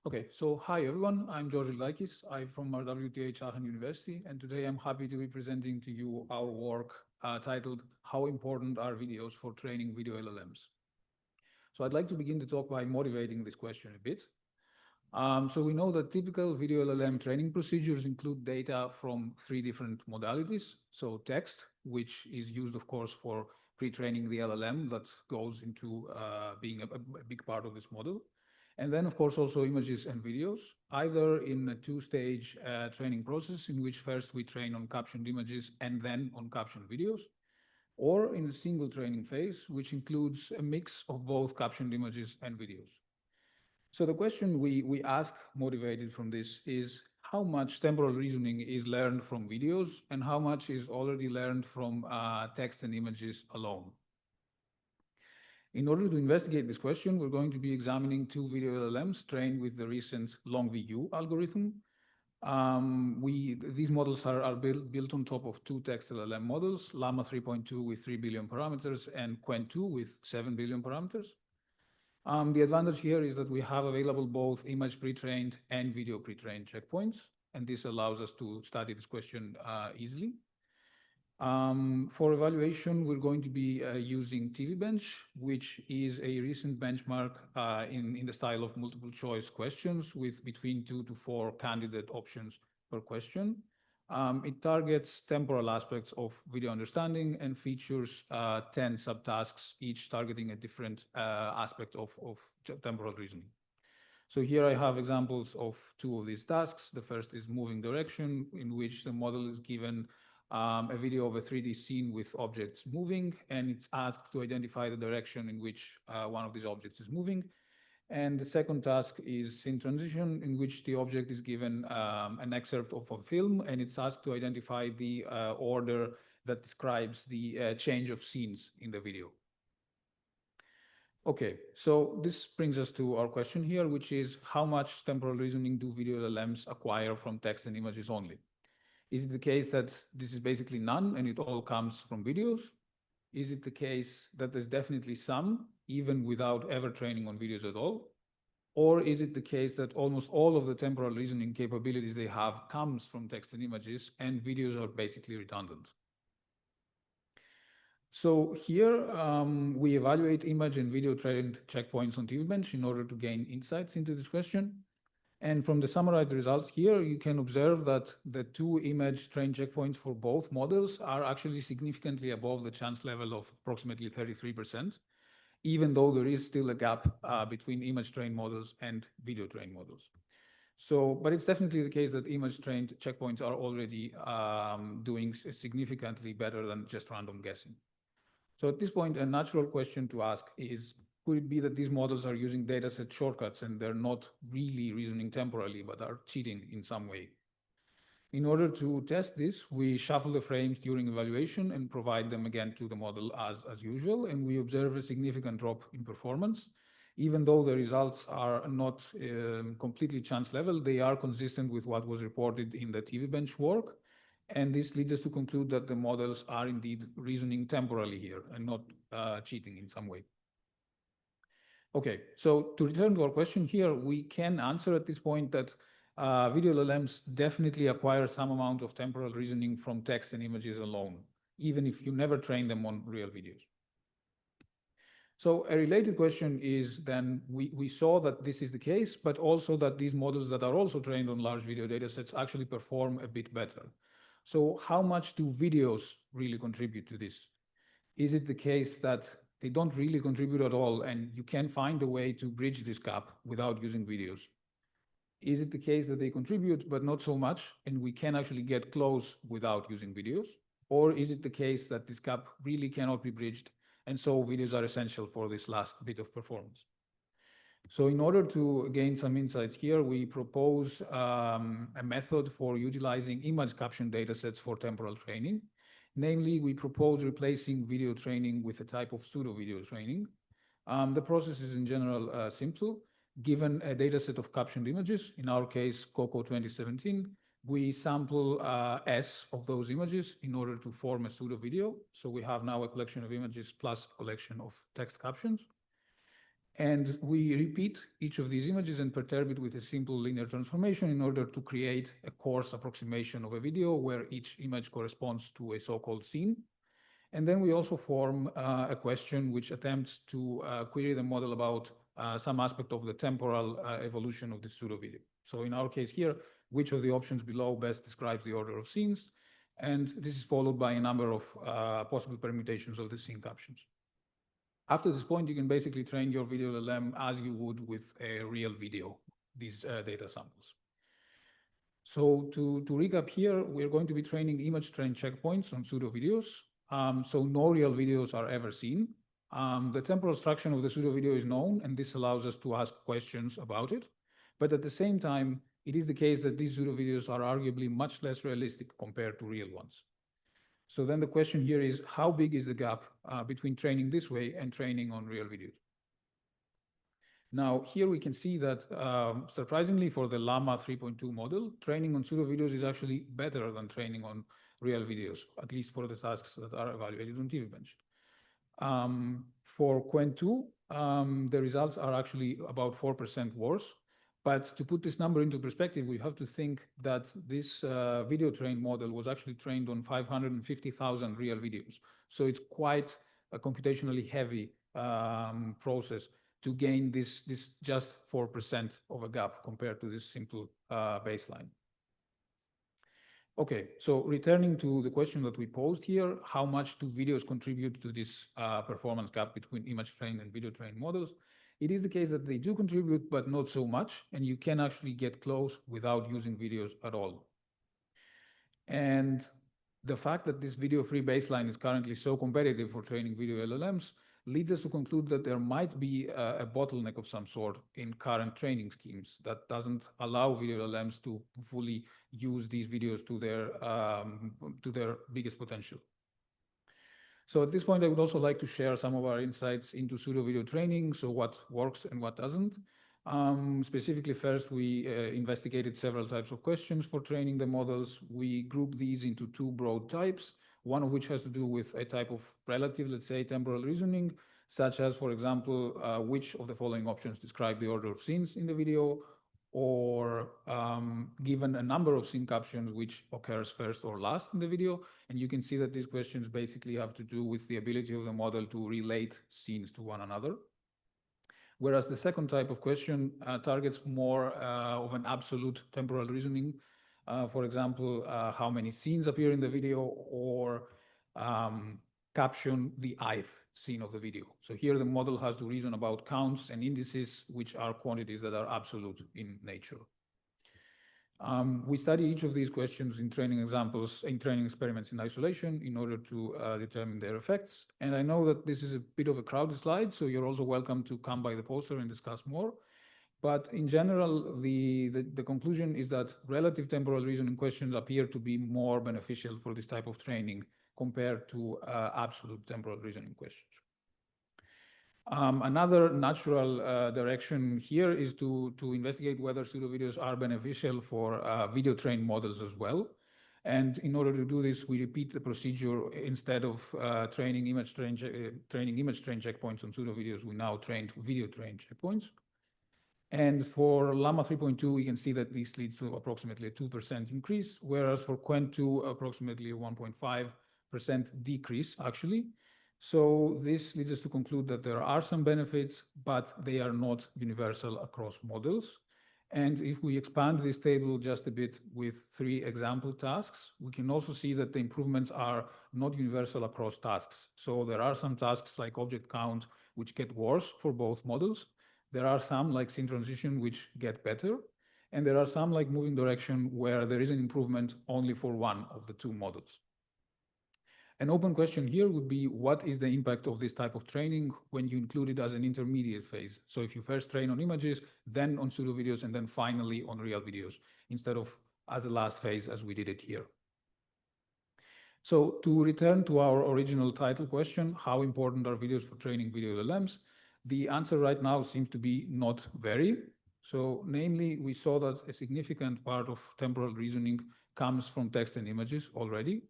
Okay, so hi everyone, I'm George Lakis. I'm from RWTH Aachen University, and today I'm happy to be presenting to you our work titled How Important Are Videos for Training Video LLMs? So I'd like to begin the talk by motivating this question a bit. So we know that typical video LLM training procedures include data from three different modalities. So text, which is used, of course, for pre-training the LLM that goes into being a big part of this model. And then, of course, also images and videos, either in a two-stage training process in which first we train on captioned images and then on captioned videos, or in a single training phase, which includes a mix of both captioned images and videos. So the question we ask, motivated from this, is how much temporal reasoning is learned from videos and how much is already learned from text and images alone. In order to investigate this question, we're going to be examining two video LLMs trained with the recent LongVU algorithm. These models are built on top of two text LLM models, Llama 3.2 with 3 billion parameters and Qwen2 with 7 billion parameters. The advantage here is that we have available both image pre-trained and video pre-trained checkpoints, and this allows us to study this question easily. For evaluation, we're going to be using TVBench, which is a recent benchmark in the style of multiple choice questions with between 2 to 4 candidate options per question. It targets temporal aspects of video understanding and features 10 subtasks, each targeting a different aspect of temporal reasoning. So here I have examples of two of these tasks. The first is moving direction, in which the model is given a video of a 3D scene with objects moving, and it's asked to identify the direction in which one of these objects is moving. And the second task is scene transition, in which the object is given an excerpt of a film, and it's asked to identify the order that describes the change of scenes in the video. Okay, so this brings us to our question here, which is how much temporal reasoning do video LLMs acquire from text and images only? Is it the case that this is basically none and it all comes from videos? Is it the case that there's definitely some, even without ever training on videos at all? Or is it the case that almost all of the temporal reasoning capabilities they have comes from text and images and videos are basically redundant? So here we evaluate image and video trained checkpoints on TVBench in order to gain insights into this question. And from the summarized results here, you can observe that the two image trained checkpoints for both models are actually significantly above the chance level of approximately 33%, even though there is still a gap between image trained models and video trained models. So, but it's definitely the case that image trained checkpoints are already doing significantly better than just random guessing. So at this point, a natural question to ask is, could it be that these models are using dataset shortcuts and they're not really reasoning temporally, but are cheating in some way? In order to test this, we shuffle the frames during evaluation and provide them again to the model as usual, and we observe a significant drop in performance. Even though the results are not completely chance level, they are consistent with what was reported in the TVBench work. And this leads us to conclude that the models are indeed reasoning temporally here and not cheating in some way. Okay, so to return to our question here, we can answer at this point that video LLMs definitely acquire some amount of temporal reasoning from text and images alone, even if you never train them on real videos. So a related question is then, we saw that this is the case, but also that these models that are also trained on large video data sets actually perform a bit better. So how much do videos really contribute to this? Is it the case that they don't really contribute at all and you can find a way to bridge this gap without using videos? Is it the case that they contribute but not so much and we can actually get close without using videos? Or is it the case that this gap really cannot be bridged and so videos are essential for this last bit of performance? So in order to gain some insights here, we propose a method for utilizing image caption datasets for temporal training. Namely, we propose replacing video training with a type of pseudo video training. The process is in general simple. Given a dataset of captioned images, in our case, COCO 2017, we sample S of those images in order to form a pseudo video. So we have now a collection of images plus a collection of text captions. And we repeat each of these images and perturb it with a simple linear transformation in order to create a coarse approximation of a video where each image corresponds to a so-called scene. And then we also form a question which attempts to query the model about some aspect of the temporal evolution of the pseudo video. So in our case here, which of the options below best describes the order of scenes? And this is followed by a number of possible permutations of the scene captions. After this point, you can basically train your video LLM as you would with a real video, these data samples. So to recap here, we're going to be training image train checkpoints on pseudo videos. So no real videos are ever seen. The temporal structure of the pseudo video is known, and this allows us to ask questions about it. But at the same time, it is the case that these pseudo videos are arguably much less realistic compared to real ones. So then the question here is, how big is the gap between training this way and training on real videos? Now, here we can see that, surprisingly for the Llama 3.2 model, training on pseudo videos is actually better than training on real videos, at least for the tasks that are evaluated on TVBench. For Qwen 2, the results are actually about 4% worse. But to put this number into perspective, we have to think that this video trained model was actually trained on 550,000 real videos. So it's quite a computationally heavy process to gain this just 4% of a gap compared to this simple baseline. Okay, so returning to the question that we posed here, how much do videos contribute to this performance gap between image trained and video trained models? It is the case that they do contribute, but not so much, and you can actually get close without using videos at all. And the fact that this video-free baseline is currently so competitive for training video LLMs leads us to conclude that there might be a bottleneck of some sort in current training schemes that doesn't allow video LLMs to fully use these videos to their biggest potential. So at this point, I would also like to share some of our insights into pseudo video training, so what works and what doesn't. Specifically, first, we investigated several types of questions for training the models. We grouped these into two broad types, one of which has to do with a type of relative, let's say, temporal reasoning, such as, for example, which of the following options describe the order of scenes in the video, or given a number of scene captions, which occurs first or last in the video. And you can see that these questions basically have to do with the ability of the model to relate scenes to one another. Whereas the second type of question targets more of an absolute temporal reasoning. For example, how many scenes appear in the video, or caption the ith scene of the video. So here the model has to reason about counts and indices, which are quantities that are absolute in nature. We study each of these questions in training experiments in isolation in order to determine their effects. And I know that this is a bit of a crowded slide, so you're also welcome to come by the poster and discuss more. But in general, the conclusion is that relative temporal reasoning questions appear to be more beneficial for this type of training compared to absolute temporal reasoning questions. Another natural direction here is to investigate whether pseudo videos are beneficial for video trained models as well. And in order to do this, we repeat the procedure. Instead of training image train checkpoints on pseudo videos, we now trained video trained checkpoints. And for Llama 3.2, we can see that this leads to approximately a 2% increase, whereas for Qwen 2, approximately a 1.5% decrease, actually. So this leads us to conclude that there are some benefits, but they are not universal across models. And if we expand this table just a bit with 3 example tasks, we can also see that the improvements are not universal across tasks. So there are some tasks like object count, which get worse for both models. There are some like scene transition, which get better. And there are some like moving direction, where there is an improvement only for one of the 2 models. An open question here would be, what is the impact of this type of training when you include it as an intermediate phase? So if you first train on images, then on pseudo videos, and then finally on real videos, instead of as a last phase as we did it here. So to return to our original title question, how important are videos for training video LLMs? The answer right now seems to be not very. So namely, we saw that a significant part of temporal reasoning comes from text and images already.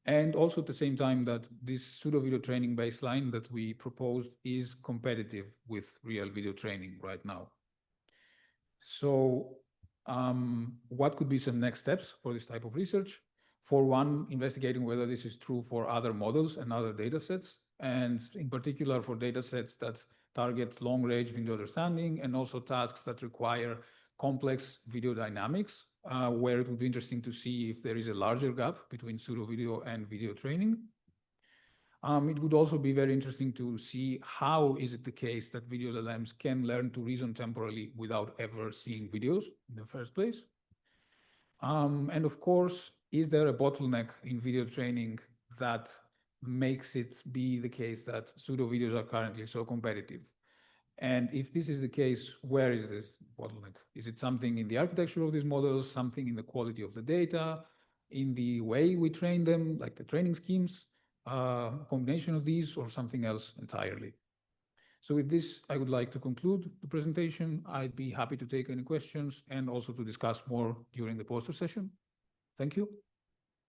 And also at the same time that this pseudo video training baseline that we proposed is competitive with real video training right now. So what could be some next steps for this type of research? For one, investigating whether this is true for other models and other data sets, and in particular for data sets that target long-range video understanding and also tasks that require complex video dynamics, where it would be interesting to see if there is a larger gap between pseudo video and video training. It would also be very interesting to see how is it the case that video LLMs can learn to reason temporally without ever seeing videos in the first place. And of course, is there a bottleneck in video training that makes it be the case that pseudo videos are currently so competitive? And if this is the case, where is this bottleneck? Is it something in the architecture of these models, something in the quality of the data, in the way we train them, like the training schemes, combination of these, or something else entirely? So with this, I would like to conclude the presentation. I'd be happy to take any questions and also to discuss more during the poster session. Thank you.